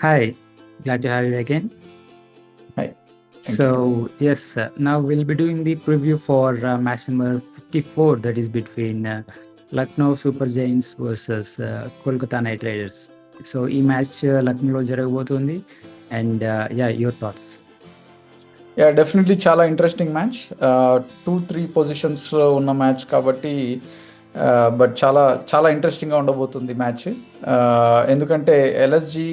Hi, glad to have you again. Hi. Thank you. So, yes, now we'll be doing the preview for match number 54, that is between Lucknow Super Giants versus Kolkata Knight Riders. So, ఈ match లక్నోలో జరగబోతుంది and your thoughts. Definitely చాలా interesting match. 2-3 పొజిషన్స్‌లో ఉన్న match కాబట్టి but చాలా చాలా ఇంట్రెస్టింగ్‌గా ఉండబోతుంది మ్యాచ్. ఎందుకంటే ఎల్ఎస్‌జీ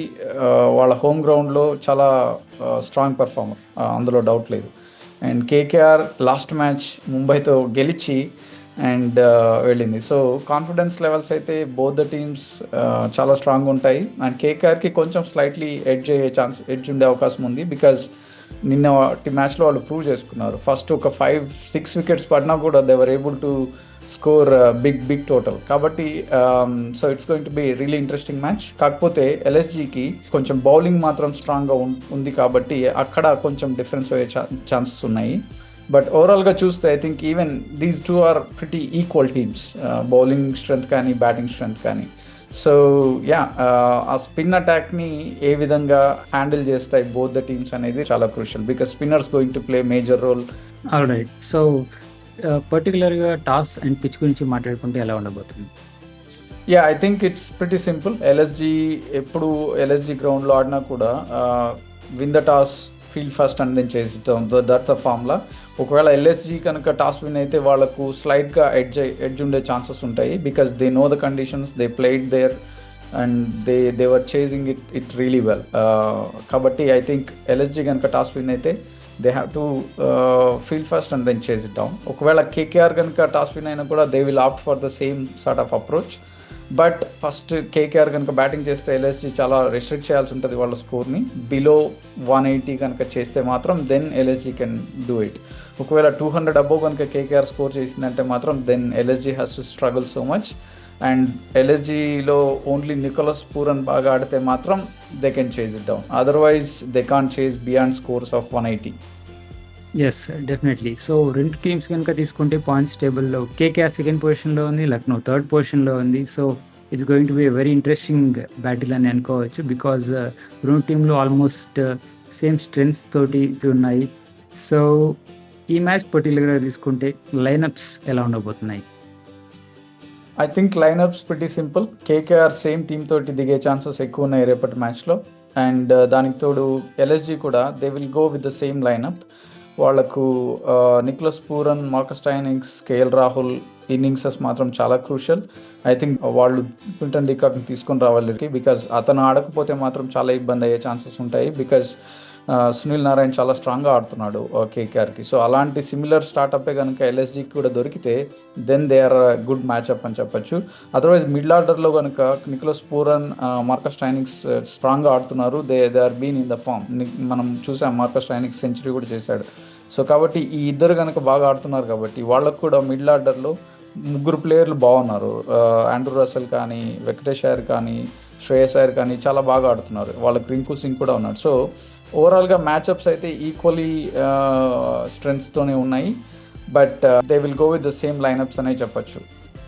వాళ్ళ హోమ్ గ్రౌండ్‌లో చాలా స్ట్రాంగ్ పెర్ఫార్మర్, అందులో డౌట్ లేదు. అండ్ కేకేఆర్ లాస్ట్ మ్యాచ్ ముంబైతో గెలిచి అండ్ వెళ్ళింది. సో కాన్ఫిడెన్స్ లెవెల్స్ అయితే బోత్ ద టీమ్స్ చాలా స్ట్రాంగ్ ఉంటాయి. అండ్ కేకేఆర్కి కొంచెం స్లైట్లీ ఎడ్జ్ ఉండే అవకాశం ఉంది. బికాజ్ నిన్న మ్యాచ్లో వాళ్ళు ప్రూవ్ చేసుకున్నారు. ఫస్ట్ ఒక 5-6 వికెట్స్ పడినా కూడా they were able to score big total. కాబట్టి so it's going to be really interesting match. కాకపోతే ఎల్ఎస్జీకి కొంచెం బౌలింగ్ మాత్రం స్ట్రాంగ్గా ఉంది కాబట్టి అక్కడ కొంచెం డిఫరెన్స్ అయ్యే ఛాన్సెస్ ఉన్నాయి. బట్ ఓవరాల్గా చూస్తే I think even these two are pretty equal teams, bowling strength కానీ బ్యాటింగ్ స్ట్రెంత్ కానీ. సో ఆ స్పిన్ అటాక్ని ఏ విధంగా హ్యాండిల్ చేస్తాయి బోత్ ద టీమ్స్ అనేది చాలా crucial. Because spinners going to play major role. Alright, so పర్టికులర్గా టాస్ అండ్ పిచ్ గురించి మాట్లాడుకుంటే ఎలా ఉండబోతుంది? I think it's pretty simple. ఎప్పుడు ఎల్ఎస్జీ గ్రౌండ్లో ఆడినా కూడా win the toss, field first and then చేస్తాం, దట్ ద ఫార్ములా. ఒకవేళ ఎల్ఎస్జీ కనుక టాస్ విన్ అయితే వాళ్ళకు స్లైట్గా ఎడ్జ్ ఉండే ఛాన్సెస్ ఉంటాయి. Because they know the conditions, they played there and they were chasing it really well. కాబట్టి ఐ థింక్ ఎల్ఎస్జీ కనుక టాస్ విన్ అయితే they have to field first and then chase it down. ఒకవేళ KKR కనుక toss win అయినా కూడా they will opt for the same sort of approach. But first KKR కనుక batting చేస్తే LSG చాలా restrict చేయాల్సి ఉంటుంది వాళ్ళ స్కోర్ని. బిలో 180 కనుక చేస్తే మాత్రం then LSG can do it. ఒకవేళ 200 అబోవ్ కనుక కేకేఆర్ స్కోర్ చేసిందంటే మాత్రం then LSG has to struggle so much. And ఎల్ఎస్జీలో ఓన్లీ నికోలస్ పూరన్ బాగా ఆడితే మాత్రం they can chase it down. Otherwise they can't chase beyond scores of 180. Yes, definitely. So రెండు teams కనుక తీసుకుంటే పాయింట్స్ టేబుల్లో కేకేఆర్ సెకండ్ పొజిషన్లో ఉంది, లక్నో థర్డ్ పొజిషన్లో ఉంది. So it's going to B a very interesting battle అని అనుకోవచ్చు. బికాజ్ రెండు టీంలో ఆల్మోస్ట్ సేమ్ స్ట్రెంగ్స్ తోటి ఉన్నాయి. సో ఈ మ్యాచ్ పర్టికులర్గా తీసుకుంటే లైనప్స్ ఎలా ఉండబోతున్నాయి? I think line-ups pretty simple. KKR same team తోటి దిగే ఛాన్సెస్ ఎక్కువ ఉన్నాయి రేపటి మ్యాచ్లో. అండ్ దానికి తోడు ఎల్ఎస్జీ కూడా they will go with the same lineup. వాళ్లకు Nicholas Pooran, Marcus Stoinis, KL Rahul inningses మాత్రం చాలా క్రూషియల్. ఐ థింక్ వాళ్ళు క్వింటన్ డికాక్ని తీసుకొని రావాలి. బికాజ్ అతను ఆడకపోతే మాత్రం చాలా ఇబ్బంది అయ్యే ఛాన్సెస్ ఉంటాయి. బికాజ్ సునీల్ నారాయణ్ చాలా స్ట్రాంగ్గా ఆడుతున్నాడు కేకేఆర్కి. సో అలాంటి సిమిలర్ స్టార్టప్పే కనుక ఎల్ఎస్జీకి కూడా దొరికితే then they are good matchup అని చెప్పొచ్చు. అదర్వైజ్ మిడిల్ ఆర్డర్లో కనుక నికోలస్ పూరన్, మార్కస్ స్టోయినిస్ స్ట్రాంగ్గా ఆడుతున్నారు. They are been in the form. మనం చూసాం మార్కస్ స్టోయినిస్ సెంచరీ కూడా చేశాడు. సో కాబట్టి ఈ ఇద్దరు కనుక బాగా ఆడుతున్నారు కాబట్టి వాళ్ళకు కూడా మిడిల్ ఆర్డర్లో ముగ్గురు ప్లేయర్లు బాగున్నారు. ఆండ్రూ రసెల్ కానీ, వెంకటేష్ అయ్యర్ కానీ, శ్రేయస్ అయ్యర్ కానీ చాలా బాగా ఆడుతున్నారు. వాళ్ళకి రింకు సింగ్ కూడా ఉన్నాడు. సో ఓవరాల్గా మ్యాచ్అప్స్ అయితే ఈక్వలీ స్ట్రెంగ్స్తోనే ఉన్నాయి. But they will go with the same lineups అనే చెప్పచ్చు.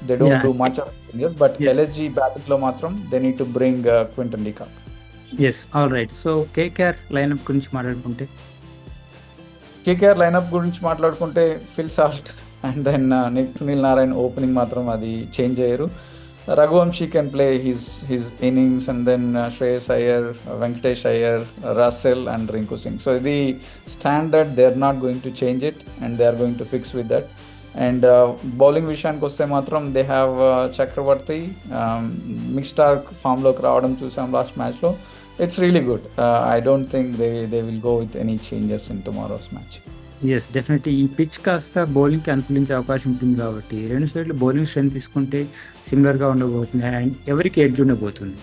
They don't do much of changes. But LSG బ్యాటింగ్లో మాత్రం they need to bring Quinton de Kock. Yes, all right. So KKR lineup గురించి మాట్లాడుకుంటే Phil Salt and then Sunil Narine opening మాత్రం అది change అయ్యారు. Raghuvanshi can play his innings, and then Shreyas Iyer, Venkatesh Iyer, Russell and Rinku Singh. So the standard, they are not going to change it and they are going to fix with that. And bowling విషయానికి వస్తే మాత్రం they have Chakravarti, mixed form లోకి రావడం చూసాం last మ్యాచ్లో. It's really good. I don't think they will go with any changes in tomorrow's match. Yes, definitely. ఈ pitch కాస్త బౌలింగ్కి అనుకూలించే అవకాశం ఉంటుంది కాబట్టి రెండు సైడ్లు బౌలింగ్ స్ట్రెంత్ తీసుకుంటే సిమిలర్గా ఉండబోతుంది అండ్ ఎవరికి ఎడ్జ్ ఉండబోతుంది?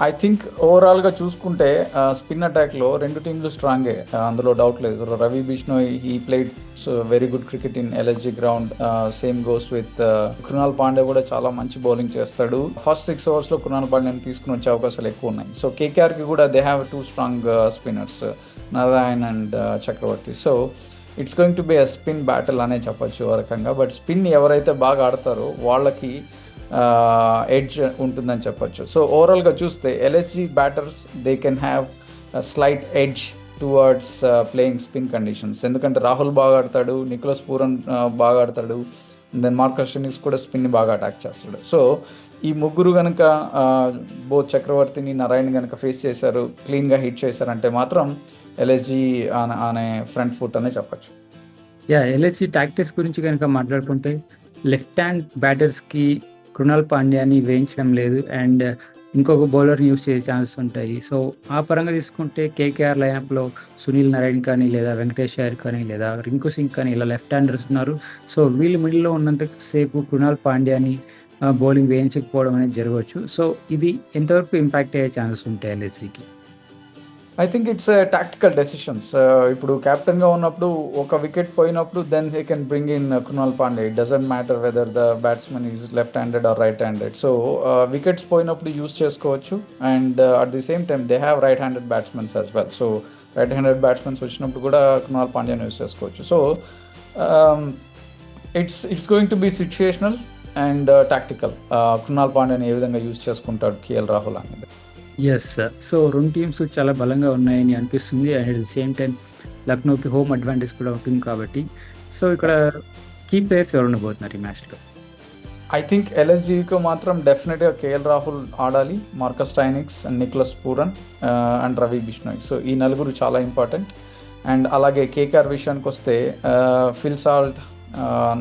ఐ థింక్ ఓవరాల్గా చూసుకుంటే స్పిన్ అటాక్లో రెండు టీంలు స్ట్రాంగే, అందులో డౌట్ లేదు. Ravi Bishnoi, he played very good cricket in LSG ground. Same goes with Krunal Pandey కూడా చాలా మంచి బౌలింగ్ చేస్తాడు. ఫస్ట్ 6 ఓవర్స్లో కృణాల్ పాండేని తీసుకుని వచ్చే అవకాశాలు ఎక్కువ ఉన్నాయి. సో కేకేఆర్కి కూడా they have 2 strong spinners, Narayan and Chakravarthy. So it's going to be a spin battle అనే చెప్పచ్చు ఓ రకంగా. బట్ స్పిన్ ఎవరైతే బాగా ఆడతారో వాళ్ళకి ఎడ్జ్ ఉంటుందని చెప్పొచ్చు. సో ఓవరాల్గా చూస్తే LSG batters they can have slight edge towards playing spin conditions. ఎందుకంటే రాహుల్ బాగా ఆడతాడు, నికోలస్ పూరన్ బాగా ఆడతాడు, దెన్ మార్కస్ స్టోయినిస్ కూడా స్పిన్ని బాగా అటాక్ చేస్తాడు. సో ఈ ముగ్గురు కనుక బోత్ చక్రవర్తిని, నారాయణ కనుక ఫేస్ చేశారు, క్లీన్గా హిట్ చేశారంటే మాత్రం ఎల్ఎస్జి అనే ఫ్రంట్ ఫుట్ అనే చెప్పచ్చు. ఎల్ఎస్జి టాక్టిక్స్ గురించి కనుక మాట్లాడుకుంటే లెఫ్ట్ హ్యాండ్ బ్యాటర్స్కి కృణాల్ పాండ్యాని వేయించడం లేదు అండ్ ఇంకొక బౌలర్ని యూస్ చేసే ఛాన్సెస్ ఉంటాయి. సో ఆ పరంగా తీసుకుంటే కేకేఆర్ లైనప్లో సునీల్ నారాయణ కానీ లేదా వెంకటేష్ అయ్యర్ కానీ లేదా రింకు సింగ్ కానీ ఇలా లెఫ్ట్ హ్యాండర్స్ ఉన్నారు. సో వీళ్ళు మిడిల్లో ఉన్నంత సేపు కృణాల్ పాండ్యాని బౌలింగ్ వేయించకపోవడం అనేది జరగవచ్చు. సో ఇది ఎంతవరకు ఇంపాక్ట్ అయ్యే ఛాన్సెస్ ఉంటాయి ఎల్ఎస్జికి? I think it's tactical decisions. ఇప్పుడు కెప్టెన్గా ఉన్నప్పుడు ఒక వికెట్ పోయినప్పుడు then he can bring in Krunal Pandey. It doesn't matter whether the batsmen is left handed or right handed. So wickets పోయినప్పుడు యూస్ చేసుకోవచ్చు and at the same time they have right handed batsmens as well. So right handed batsmens వచ్చినప్పుడు కూడా కృణాల్ పాండ్యాని use చేసుకోవచ్చు. So it's going to be situational and tactical. Krunal పాండ్యాని ఏ విధంగా use చేసుకుంటాడు KL Rahul అనేది. Yes, so రెండు టీమ్స్ చాలా బలంగా ఉన్నాయని అనిపిస్తుంది and at the same time లక్నోకి హోమ్ అడ్వాంటేజ్ కూడా ఉంటుంది కాబట్టి. సో ఇక్కడ కీ ప్లేయర్స్ ఎవరు ఉండబోతున్నారు ఈ మ్యాచ్లో? ఐ థింక్ ఎల్ఎస్జికి మాత్రం డెఫినెట్గా కేఎల్ రాహుల్ ఆడాలి, Marcus Stoinis and Nicholas Pooran and Ravi Bishnoi. So ఈ నలుగురు చాలా ఇంపార్టెంట్. అండ్ అలాగే కేకేఆర్ విషయానికి వస్తే Phil Salt,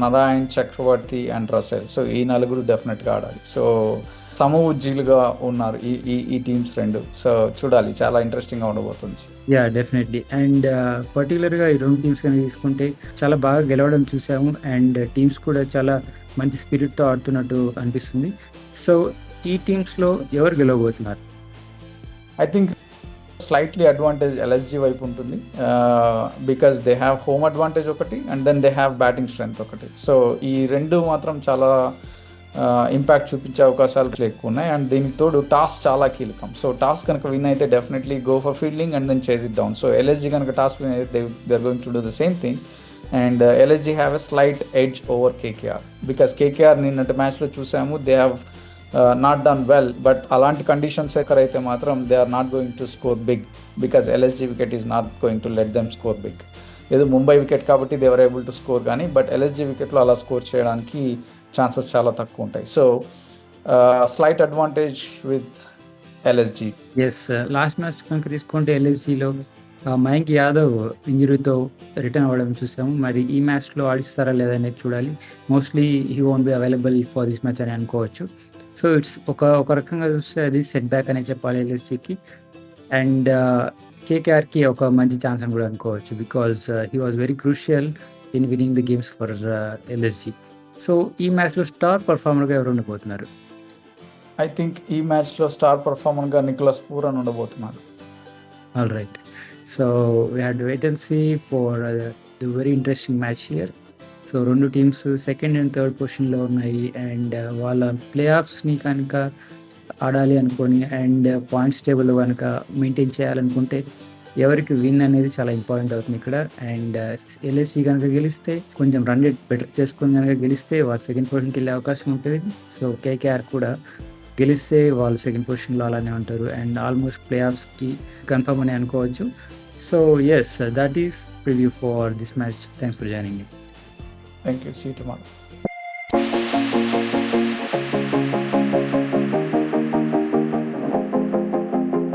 Narayan, Chakravarthy and Russell. So ఈ నలుగురు డెఫినెట్గా ఆడాలి. సో సమవుజ్జీలుగా ఉన్నారు ఈ టీమ్స్ రెండు. సో చూడాలి, చాలా ఇంట్రెస్టింగ్గా ఉండబోతుంది. డెఫినెట్లీ. అండ్ పర్టికులర్గా ఈ రెండు టీమ్స్ కనుక తీసుకుంటే చాలా బాగా గెలవడం చూసాము అండ్ టీమ్స్ కూడా చాలా మంచి స్పిరిట్తో ఆడుతున్నట్టు అనిపిస్తుంది. సో ఈ టీమ్స్లో ఎవరు గెలవబోతున్నారు? I think slightly advantage LSG వైపు ఉంటుంది because they have home advantage ఒకటి and then they have batting strength ఒకటి. సో ఈ రెండు మాత్రం చాలా ఇంపాక్ట్ చూపించే అవకాశాలు ఎక్కువ ఉన్నాయి. అండ్ దీనికి తోడు టాస్ చాలా కీలకం. సో టాస్ కనుక విన్ అయితే definitely go for fielding and then chase it down. So LSG కనుక టాస్ విన్ అయితే they are going to do the same thing and LSG have a slight edge over KKR because KKR నిన్నటి మ్యాచ్లో చూసాము they have not done well. But అలాంటి conditions ఎక్కడైతే మాత్రం they are not going to score big because LSG wicket is not going to let them score big. ఏదో Mumbai wicket కాబట్టి they are able to score, కానీ but LSG వికెట్లో అలా score చేయడానికి chances చాలా తక్కువ ఉంటాయి. So slight advantage with LSG. Yes, last match కనుక తీసుకుంటే ఎల్ఎస్జిలో మయాంక్ యాదవ్ ఇంజరీతో రిటర్న్ అవ్వడం చూసాము. మరి ఈ మ్యాచ్లో ఆడిస్తారా లేదా అనేది చూడాలి. Mostly he won't be available for this match అని అనుకోవచ్చు. సో ఇట్స్ ఒక రకంగా చూస్తే అది సెట్ బ్యాక్ అనే చెప్పాలి ఎల్ఎస్జికి. అండ్ కేకేఆర్కి ఒక మంచి ఛాన్స్ అని కూడా అనుకోవచ్చు because he was very crucial in winnowing the games for LSG. So ఈ మ్యాచ్లో స్టార్ పర్ఫార్మర్గా ఎవరు ఉండబోతున్నారు? ఐ థింక్ ఈ మ్యాచ్లో స్టార్ పర్ఫార్మర్గా నికోలస్ పూరన్ ఉండబోతున్నారు. All right, so we have to wait and see for the very interesting match here. So రెండు teams second and third పొజిషన్లో ఉన్నాయి అండ్ వాళ్ళ ప్లే ఆఫ్స్ని కనుక ఆడాలి అనుకొని అండ్ పాయింట్స్ టేబుల్ కనుక మెయింటైన్ చేయాలనుకుంటే ఎవరికి విన్ అనేది చాలా ఇంపార్టెంట్ అవుతుంది ఇక్కడ. అండ్ ఎల్ఎస్సి కనుక గెలిస్తే కొంచెం రన్ రేట్ బెటర్ చేసుకొని కనుక గెలిస్తే వాళ్ళు సెకండ్ పొజిషన్కి వెళ్ళే అవకాశం ఉంటుంది. సో కేకేఆర్ కూడా గెలిస్తే వాళ్ళు సెకండ్ పొజిషన్లో అలానే ఉంటారు అండ్ ఆల్మోస్ట్ ప్లే ఆఫ్స్కి కన్ఫర్మ్ అని అనుకోవచ్చు. So yes, that is preview for this match. Thanks for joining. Thank you. See you tomorrow.